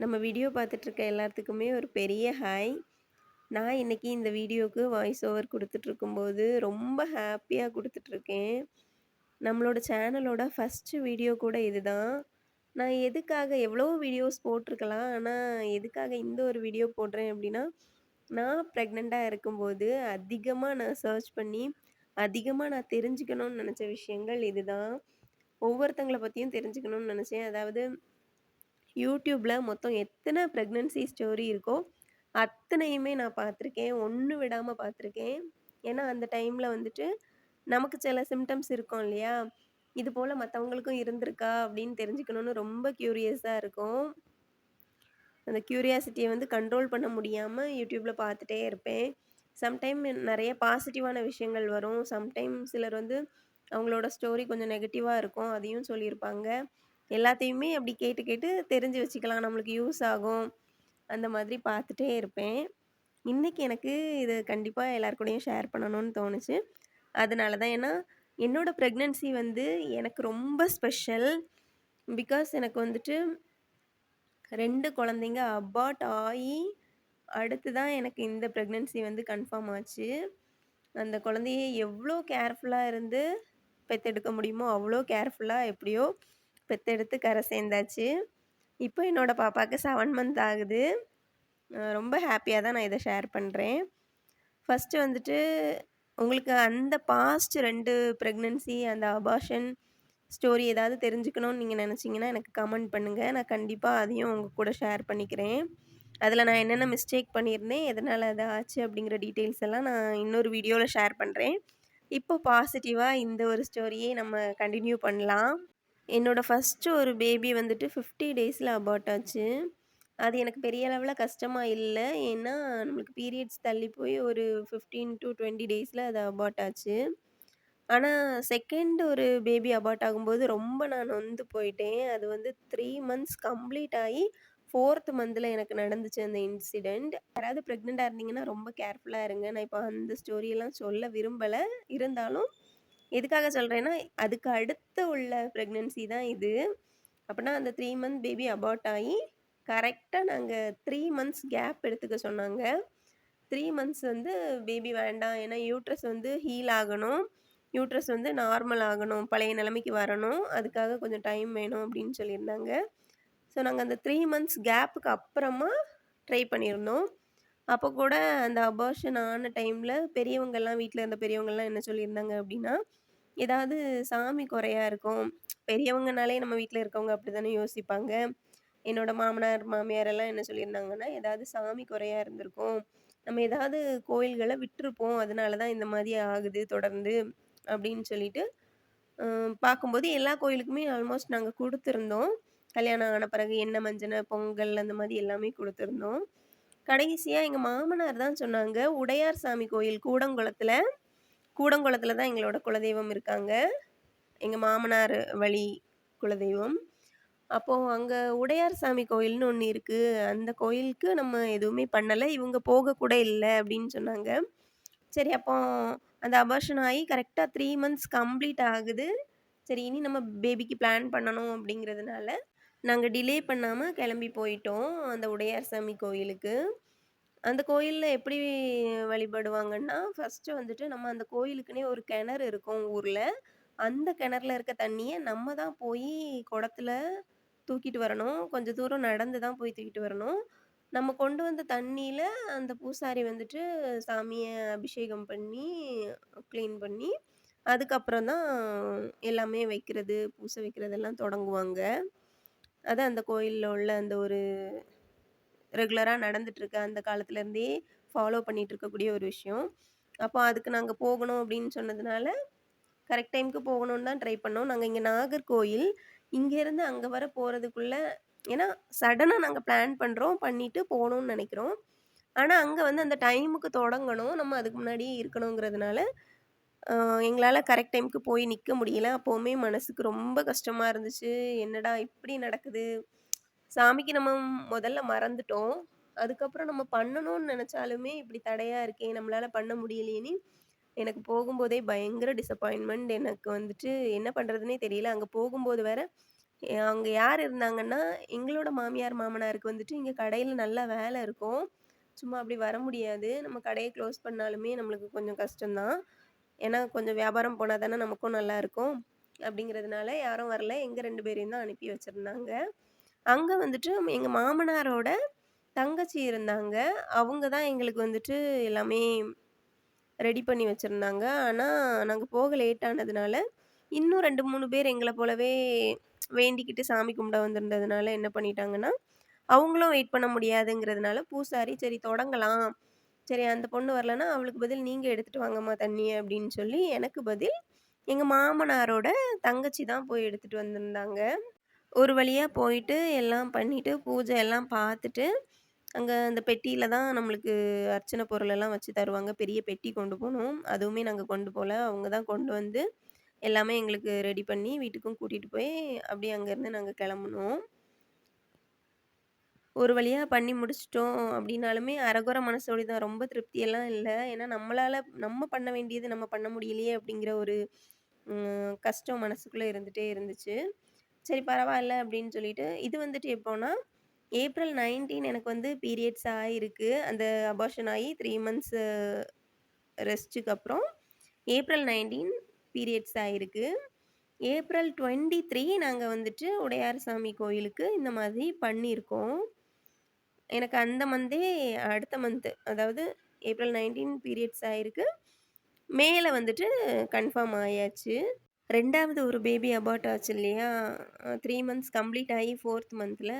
நம்ம வீடியோ பார்த்துட்ருக்க எல்லாத்துக்குமே ஒரு பெரிய ஹாய். நான் இன்னைக்கு இந்த வீடியோக்கு வாய்ஸ் ஓவர் குடுத்துட்ருக்கும்போது, ரொம்ப ஹாப்பியா குடுத்துட்ருக்கேன். நம்மளோட சேனலோட ஃபர்ஸ்ட்டு வீடியோ கூட இதுதான். நான் எதுக்காக எவ்வளவோ வீடியோஸ் போட்டிருக்கலாம். ஆனா, எதுக்காக இந்த ஒரு வீடியோ போடுறேன் அப்டின்னா, நான் ப்ரெக்னென்ட்டா இருக்கும்போது அதிகமா நான் சர்ச் பண்ணி, அதிகமா நான் தெரிஞ்சுக்கணும்னு நெனச்ச விஷயங்கள் இதுதான். ஒவ்வொருத்தங்கள பத்தியும் தெரிஞ்சுக்கணும்னு நெனச்சேன். அதாவது யூடியூப்ல மொத்தம் எத்தன பிரெக்னன்சி ஸ்டோரி இருக்கோ, அத்தனையுமே நான் பார்த்துருக்கேன். ஒண்ணு விடாம பார்த்துருக்கேன். ஏன்னா, அந்த டைம்ல வந்துட்டு நமக்கு சில சிம்ப்டம்ஸ் இருக்கும் இல்லையா? இது போல மத்தவங்களுக்கும் இருந்திருக்கா? அப்படின்னு தெரிஞ்சுக்கணும்னு ரொம்ப கியூரியஸா இருக்கும். அந்த கியூரியாசிட்டிய வந்து கண்ட்ரோல் பண்ண முடியாம யூடியூப்ல பார்த்துட்டே இருப்பேன். சம்டைம் நெறைய பாசிட்டிவான விஷயங்கள் வரும். சம்டைம் சிலர் வந்து அவங்களோட ஸ்டோரி கொஞ்சம் நெகட்டிவா இருக்கும். அதையும் சொல்லியிருப்பாங்க. எல்லாத்தையுமே அப்படி கேட்டு கேட்டு தெரிஞ்சு வச்சுக்கலாம். நம்மளுக்கு யூஸ் ஆகும். அந்த மாதிரி பார்த்துட்டே இருப்பேன். இன்னைக்கு எனக்கு இது கண்டிப்பா எல்லார் கூடயும் ஷேர் பண்ணணும்னு தோணுச்சு. அதனால தான். ஏன்னா, என்னோட பிரெக்னன்சி வந்து எனக்கு ரொம்ப ஸ்பெஷல். பிகாஸ் எனக்கு வந்துட்டு 2 குழந்தைங்க அபார்ட் ஆயி, அடுத்து தான் எனக்கு இந்த பிரெக்னன்சி வந்து கன்ஃபார்ம் ஆச்சு. அந்த குழந்தைய எவ்ளோ கேர்ஃபுல்லா இருந்து பெத்தெடுக்க முடியுமோ, அவ்ளோ கேர்ஃபுல்லா எப்படியோ பெத்தெடுத்து கரை சேர்ந்தாச்சு. இப்போ என்னோட பாப்பாக்கு 7 மந்த் ஆகுது. ரொம்ப ஹேப்பியா தான் நான் இத ஷேர் பண்றேன். ஃபர்ஸ்ட்டு வந்துட்டு உங்களுக்கு அந்த பாஸ்ட் 2 பிரெக்னன்சி அந்த அபார்ஷன் ஸ்டோரி ஏதாவது தெரிஞ்சுக்கணும்னு நீங்க நெனச்சீங்கன்னா, எனக்கு கமெண்ட் பண்ணுங்க. நான் கண்டிப்பா அதையும் உங்க கூட ஷேர் பண்ணிக்கிறேன். அதில நான் என்னென்ன மிஸ்டேக் பண்ணியிருந்தேன், எதனால அது ஆச்சு அப்படிங்கிற டீட்டெயில்ஸ் எல்லாம் நான் இன்னொரு வீடியோல ஷேர் பண்றேன். இப்போ பாசிட்டிவா இந்த ஒரு ஸ்டோரியே நம்ம கன்டின்யூ பண்ணலாம். என்னோட ஃபர்ஸ்ட்டு ஒரு பேபி வந்துட்டு 50 டேஸ்ல அபார்ட் ஆச்சு. அது எனக்கு பெரிய அளவுல கஷ்டமா இல்ல. ஏன்னா, நம்மளுக்கு பீரியட்ஸ் தள்ளி போய் ஒரு 15 டூ 20 டேஸ்ல அது அபார்ட் ஆச்சு. ஆனா, செகண்ட் ஒரு பேபி அபார்ட் ஆகும்போது ரொம்ப நான் நொந்து போயிட்டேன். அது வந்து 3 மந்த்ஸ் கம்ப்ளீட் ஆயி 4த் மந்த்ல எனக்கு நடந்துச்சு அந்த இன்சிடென்ட். யாராவது பிரெக்னன்ட்டா இருந்தீங்கன்னா ரொம்ப கேர்ஃபுல்லா இருங்க. நான் இப்போ அந்த ஸ்டோரியெல்லாம் சொல்ல விரும்பல. இருந்தாலும் எதுக்காக சொல்றேன்னா, அதுக்கு அடுத்து உள்ள பிரெக்னன்சி தான் இது. அப்பன்னா அந்த 3 மந்த் பேபி அபார்ட் ஆயி, கரெக்ட்டா நாங்க 3 மந்த்ஸ் கேப் எடுத்துக்க சொன்னாங்க. 3 மந்த்ஸ் வந்து பேபி வேண்டாம். ஏன்னா யூட்ரஸ் வந்து ஹீல் ஆகணும். யூட்ரஸ் வந்து நார்மல் ஆகணும். பழைய நிலைமைக்கு வரணும். அதுக்காக கொஞ்சம் டைம் வேணும் அப்படின்னு சொல்லியிருந்தாங்க. ஸோ நாங்க அந்த 3 மந்த்ஸ் கேப்புக்கு அப்புறமா ட்ரை பண்ணியிருந்தோம். அப்போ கூட அந்த அபார்ஷன் ஆன டைம்ல பெரியவங்கலாம் வீட்ல இருந்த பெரியவங்கலாம் என்ன சொல்லியிருந்தாங்க அப்படின்னா, ஏதாவது சாமி குறையா இருக்கும். பெரியவங்கனாலே நம்ம வீட்ல இருக்கவங்க அப்படித்தானே யோசிப்பாங்க. என்னோட மாமனார், மாமியார் எல்லாம் என்ன சொல்லியிருந்தாங்கன்னா, ஏதாவது சாமி குறையா இருந்திருக்கும். நம்ம ஏதாவது கோயில்கள விட்டுருப்போம். அதனால தான் இந்த மாரி ஆகுது தொடர்ந்து அப்படின்னு சொல்லிட்டு, அ பார்க்கும்போது எல்லா கோயிலுக்குமே ஆல்மோஸ்ட் நாங்க குடுத்துருந்தோம். கல்யாணம் ஆன பிறகு எண்ணெய், மஞ்சன, பொங்கல் அந்த மாரி எல்லாமே குடுத்துருந்தோம். கடைசியா எங்க மாமனார் தான் சொன்னாங்க, உடையார் சாமி கோயில் கூடங்குளத்துல கூடங்குளத்துல தான் எங்களோட குலதெய்வம் இருக்காங்க. எங்க மாமனார் வழி குலதெய்வம். அப்போ அங்க உடையார் சாமி கோயில்னு ஒண்ணு இருக்கு. அந்த கோயிலுக்கு நம்ம எதுவுமே பண்ணல. இவங்க போக கூட இல்ல அப்படின்னு சொன்னாங்க. சரி அப்போ அந்த அபார்ஷன் ஆயி கரெக்ட்டா 3 மந்த்ஸ் கம்ப்ளீட் ஆகுது. சரி இனி நம்ம பேபிக்கு பிளான் பண்ணணும் அப்படிங்கிறதுனால, நாங்க டிலே பண்ணாம கிளம்பி போயிட்டோம். அந்த உடையார் சாமி கோயிலுக்கு. அந்த கோயில்ல எப்படி வழிபடுவாங்கன்னா, ஃபர்ஸ்ட்டு வந்துட்டு நம்ம அந்த கோயிலுக்குன்னே ஒரு கிணறு இருக்கும் ஊர்ல. அந்த கிணறுல இருக்க தண்ணிய நம்ம தான் போயி குடத்துல தூக்கிட்டு வரணும். கொஞ்சம் தூரம் நடந்து தான் போய் தூக்கிட்டு வரணும். நம்ம கொண்டு வந்த தண்ணீல அந்த பூசாரி வந்துட்டு சாமிய அபிஷேகம் பண்ணி, கிளீன் பண்ணி, அதுக்கப்புறம் தான் எல்லாமே வைக்கிறது, பூச வைக்கிறதெல்லாம் தொடங்குவாங்க. அது அந்த கோயில்ல உள்ள அந்த ஒரு ரெகுலரா நடந்துட்டுருக்க அந்த காலத்துலேருந்தே ஃபாலோ பண்ணிட்டு இருக்கக்கூடிய ஒரு விஷயம். அப்போ அதுக்கு நாங்க போகணும் அப்படின்னு சொன்னதுனால, கரெக்ட் டைம்க்கு போகணும்னு தான் ட்ரை பண்ணோம். நாங்க இங்க நாகர்கோயில். இங்கேருந்து அங்க வர போறதுக்குள்ள ஏன்னா சடனா நாங்க பிளான் பண்றோம். பண்ணிட்டு போணும்னு நெனைக்கிறோம். ஆனா, அங்க வந்து அந்த டைமுக்கு தொடங்கணும். நம்ம அதுக்கு முன்னாடியே இருக்கணுங்கிறதுனால, அ எங்களால கரெக்ட் டைம்க்கு போய் நிக்க முடியல. அப்பவுமே மனசுக்கு ரொம்ப கஷ்டமா இருந்துச்சு. என்னடா இப்படி நடக்குது? சாமிக்கு நம்ம முதல்ல மறந்துட்டோம். அதுக்கப்புறம் நம்ம பண்ணணும்னு நெனச்சாலுமே இப்படி தடையா இருக்கே! நம்மளால பண்ண முடியலையேன்னு எனக்கு போகும்போதே பயங்கர டிசப்பாயின்ட்மென்ட். எனக்கு வந்துட்டு என்ன பண்றதுன்னே தெரியல. அங்க போகும்போது வேற அங்க யார் இருந்தாங்கன்னா, எங்களோட மாமியார், மாமனாருக்கு வந்துட்டு இங்க கடையில நல்லா வேலை இருக்கும். சும்மா அப்படி வர முடியாது. நம்ம கடைய க்ளோஸ் பண்ணாலுமே நம்மளுக்கு கொஞ்சம் கஷ்டம் தான். ஏன்னா கொஞ்சம் வியாபாரம் போனா தானே நமக்கும் நல்லாருக்கும். அப்படிங்கிறதுனால யாரும் வரல. எங்க 2 பேரையும் தான் அனுப்பி வச்சிருந்தாங்க. அங்க வந்துட்டு எங்க மாமனாரோட தங்கச்சி இருந்தாங்க. அவங்க தான் எங்களுக்கு வந்துட்டு எல்லாமே ரெடி பண்ணி வச்சிருந்தாங்க. ஆனா, நாங்க போக லேட் ஆனதுனால, இன்னும் 2, 3 பேர் எங்கள போலவே வேண்டிக்கிட்டு சாமி கும்பிட வந்திருந்ததுனால என்ன பண்ணிட்டாங்கன்னா, அவங்களும் வெயிட் பண்ண முடியாதுங்கிறதுனால பூசாரி "சரி தொடங்கலாம். சரி அந்த பொண்ணு வரலன்னா, அவளுக்கு பதில் நீங்க எடுத்துட்டு வாங்கம்மா தண்ணிய" அப்படின்னு சொல்லி எனக்கு பதில் எங்க மாமனாரோட தங்கச்சி தான் போய் எடுத்துட்டு வந்திருந்தாங்க. ஒரு வழியா போயிட்டு எல்லாம் பண்ணிட்டு, பூஜை எல்லாம் பார்த்துட்டு, அங்க அந்த பெட்டியில தான் நம்மளுக்கு அர்ச்சனை பொருளெல்லாம் வச்சு தருவாங்க. பெரிய பெட்டி கொண்டு போணும். அதுவுமே நாங்க கொண்டு போல. அவங்க தான் கொண்டு வந்து எல்லாமே எங்களுக்கு ரெடி பண்ணி வீட்டுக்கும் கூட்டிட்டு போய், அப்படியே அங்கேருந்து நாங்க கெளம்புனோம். ஒரு வழியா பண்ணி முடிச்சுட்டோம் அப்படின்னாலுமே, அரகொர மனசோட தான். ரொம்ப திருப்தியெல்லாம் இல்ல. ஏன்னா நம்ம பண்ண வேண்டியது நம்ம பண்ண முடியலையே அப்படிங்கிற ஒரு கஷ்டம் மனசுக்குள்ள இருந்துட்டே இருந்துச்சு. சரி பரவால்ல அப்படின்னு சொல்லிட்டு, இது வந்துட்டு எப்போன்னா, ஏப்ரல் 19 எனக்கு வந்து பீரியட்ஸ் ஆயிருக்கு. அந்த அபார்ஷன் ஆயி 3 மந்த்ஸ் ரெஸ்ட்டுக்கு அப்புறம் ஏப்ரல் 19 பீரியட்ஸ் ஆயிருக்கு. ஏப்ரல் 23 நாங்க வந்துட்டு உடையார் சாமி கோயிலுக்கு இந்த மாதிரி பண்ணியிருக்கோம். எனக்கு அந்த மந்தே அடுத்த மந்த் அதாவது ஏப்ரல் 19 பீரியட்ஸ் ஆயிருக்கு. மேல வந்துட்டு கன்ஃபார்ம் ஆயாச்சு. 2வது ஒரு பேபி அபார்ட் ஆச்சு இல்லையா? 3 மந்த்ஸ் கம்ப்ளீட் ஆயி 4த் மந்த்ல.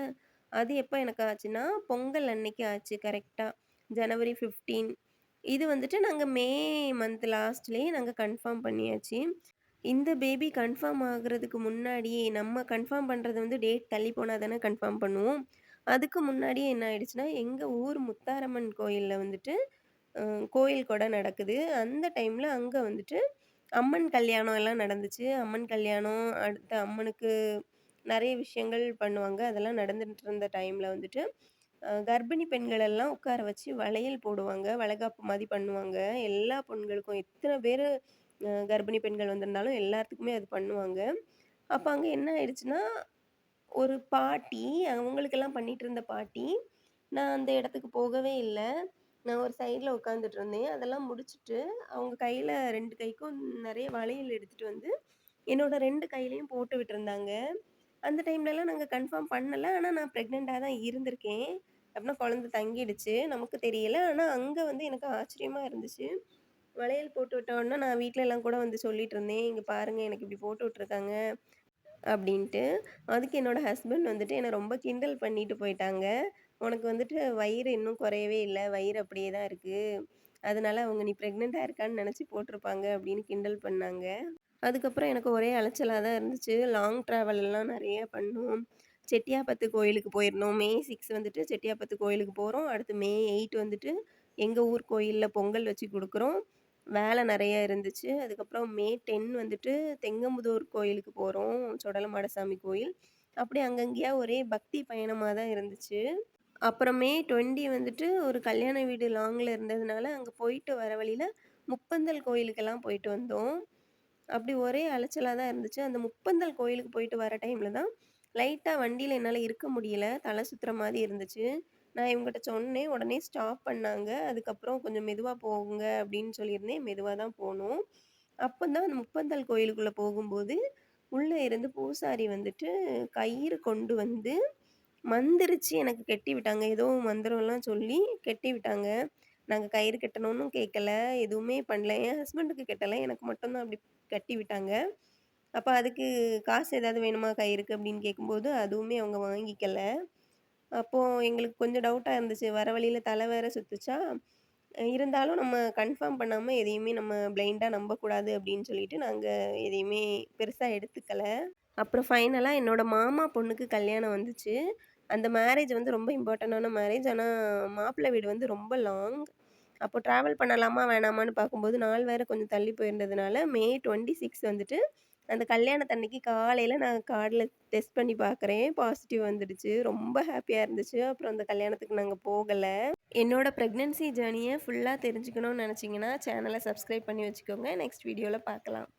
அது எப்ப எனக்கு ஆச்சுன்னா, பொங்கல் அன்னைக்கு ஆச்சு கரெக்ட்டா. ஜனவரி 15. இது வந்துட்டு நாங்க மே மந்த் லாஸ்ட்லயே நாங்க கன்ஃபார்ம் பண்ணியாச்சு. இந்த பேபி கன்ஃபார்ம் ஆகுறதுக்கு முன்னாடியே நம்ம கன்ஃபார்ம் பண்றது வந்து டேட் தள்ளி போனா தானே கன்ஃபார்ம் பண்ணுவோம். அதுக்கு முன்னாடியே என்ன ஆயிடுச்சுன்னா, எங்க ஊர் முத்தாரம்மன் கோயில்ல வந்துட்டு அ கோயில் கொடை நடக்குது. அந்த டைம்ல அங்க வந்துட்டு அம்மன் கல்யாணம் எல்லாம் நடந்துச்சு. அம்மன் கல்யாணம், அடுத்து அம்மனுக்கு நெறைய விஷயங்கள் பண்ணுவாங்க. அதெல்லாம் நடந்துட்டு இருந்த டைம்ல வந்துட்டு, கர்ப்பிணி பெண்கள் எல்லாம் உட்கார வச்சு வளையல் போடுவாங்க. வளைகாப்பு மாரி பண்ணுவாங்க. எல்லா பெண்களுக்கும் எத்தன பேரு கர்ப்பிணி பெண்கள் வந்திருந்தாலும் எல்லாத்துக்குமே அது பண்ணுவாங்க. அப்ப அங்க என்ன ஆயிடுச்சுன்னா, ஒரு பாட்டி அவங்களுக்கெல்லாம் பண்ணிட்டு இருந்த பாட்டி, நான் அந்த இடத்துக்கு போகவே இல்ல. நான் ஒரு சைட்ல உட்காந்துட்டு இருந்தேன். அதெல்லாம் முடிச்சுட்டு, அவங்க கையில 2 கைக்கும் நெறைய வளையல் எடுத்துட்டு வந்து, என்னோட 2 கையிலயும் போட்டு விட்டுருந்தாங்க. அந்த டைம்லலாம் நாங்க கன்ஃபார்ம் பண்ணல. ஆனா நான் பிரெக்னன்ட்டா தான் இருந்திருக்கேன். அப்படின்னா குழந்தை தங்கிடுச்சு. நமக்கு தெரியல. ஆனா அங்க வந்து எனக்கு ஆச்சரியமா இருந்துச்சு. வளையல் போட்டு விட்ட உடனே நான் வீட்லலாம் கூட வந்து சொல்லிட்டு இருந்தேன். "இங்க பாருங்க எனக்கு இப்படி போட்டு விட்டுருக்காங்க." அப்படின்ட்டு. அதுக்கு என்னோட ஹஸ்பண்ட் வந்துட்டு என்ன ரொம்ப கிண்டல் பண்ணிட்டு போயிட்டாங்க. "உனக்கு வந்துட்டு வயிறு இன்னும் குறையவே இல்ல. வயிறு அப்படியே தான் இருக்கு. அதனால அவங்க நீ பிரெக்னன்ட்டா இருக்கான்னு நெனச்சு போட்டுருப்பாங்க." அப்படின்னு கிண்டல் பண்ணாங்க. அதுக்கப்புறம் எனக்கு ஒரே அலைச்சலா தான் இருந்துச்சு. லாங் ட்ராவல் எல்லாம் நெறைய பண்ணோம். செட்டியாபத்து கோயிலுக்கு போயிருந்தோம். மே 6 வந்துட்டு செட்டியாபத்து கோயிலுக்கு போறோம். அடுத்து மே 8 வந்துட்டு எங்க ஊர் கோயில்ல பொங்கல் வச்சு குடுக்குறோம். வேலை நெறைய இருந்துச்சு. அதுக்கப்புறம் மே 10 வந்துட்டு தெங்கம்புதூர் கோயிலுக்கு போறோம். சொடலமாடசாமி கோயில். அப்படி அங்கங்கேயா ஒரே பக்தி பயணமா தான் இருந்துச்சு. அப்புறம் மே 20 வந்துட்டு ஒரு கல்யாண வீடு லாங்ல இருந்ததுனால, அங்க போயிட்டு வர வழியில முப்பந்தல் கோயிலுக்கெல்லாம் போயிட்டு வந்தோம். அப்படி ஒரே அலைச்சலா தான் இருந்துச்சு. அந்த முப்பந்தல் கோயிலுக்கு போயிட்டு வர டைம்ல தான், லைட்டா வண்டியில என்னால இருக்க முடியல. தலை சுத்துற மாரி இருந்துச்சு. நான் இவங்ககிட்ட சொன்னேன். உடனே ஸ்டாப் பண்ணாங்க. அதுக்கப்புறம் "கொஞ்சம் மெதுவா போங்க" அப்படின்னு சொல்லியிருந்தேன். மெதுவா தான் போனோம். அப்பதான் அந்த முப்பந்தல் கோயிலுக்குள்ள போகும்போது, உள்ள இருந்து பூசாரி வந்துட்டு கயிறு கொண்டு வந்து மந்திரிச்சு எனக்கு கெட்டி விட்டாங்க. ஏதோ மந்திரம்லாம் சொல்லி கெட்டி விட்டாங்க. நாங்க கயிறு கட்டணும்னு கேட்கல. எதுவுமே பண்ணல. என் ஹஸ்பண்டுக்கு கெட்டல. எனக்கு மட்டும் தான் அப்படி கட்டி விட்டாங்க. அப்ப அதுக்கு காசு ஏதாவது வேணுமா கயிறுக்கு அப்படின்னு கேட்கும்போது, அதுவுமே அவங்க வாங்கிக்கல. அப்போ எங்களுக்கு கொஞ்சம் டவுட்டா இருந்துச்சு. வர வழியில தலை வேற சுத்துச்சா, இருந்தாலும் நம்ம கன்ஃபார்ம் பண்ணாம எதையுமே நம்ம பிளைண்டா நம்பக்கூடாது அப்படின்னு சொல்லிட்டு, நாங்க எதையுமே பெருசா எடுத்துக்கல. அப்புறம் ஃபைனலா என்னோட மாமா பொண்ணுக்கு கல்யாணம் வந்துச்சு. அந்த மேரேஜ் வந்து ரொம்ப இம்பார்ட்டன்டான மேரேஜ். ஆனா, மாப்பிள்ளை வீடு வந்து ரொம்ப லாங். அப்போ ட்ராவல் பண்ணலாமா, வேணாமான்னு பார்க்கும்போது, நாள் வேற கொஞ்சம் தள்ளி போயிருந்ததுனால, மே 26 வந்துட்டு, அந்த கல்யாணத்தன்னைக்கு காலையில நான் கார்ட்ல டெஸ்ட் பண்ணி பார்க்குறேன். பாசிட்டிவ் வந்துடுச்சு. ரொம்ப ஹேப்பியா இருந்துச்சு. அப்புறம் அந்த கல்யாணத்துக்கு நாங்க போகல. என்னோட பிரெக்னன்சி ஜர்னிய ஃபுல்லா தெரிஞ்சுக்கணும்னு நெனச்சீங்கன்னா, சேனல சப்ஸ்கிரைப் பண்ணி வச்சுக்கோங்க. நெக்ஸ்ட் வீடியோல பார்க்கலாம்.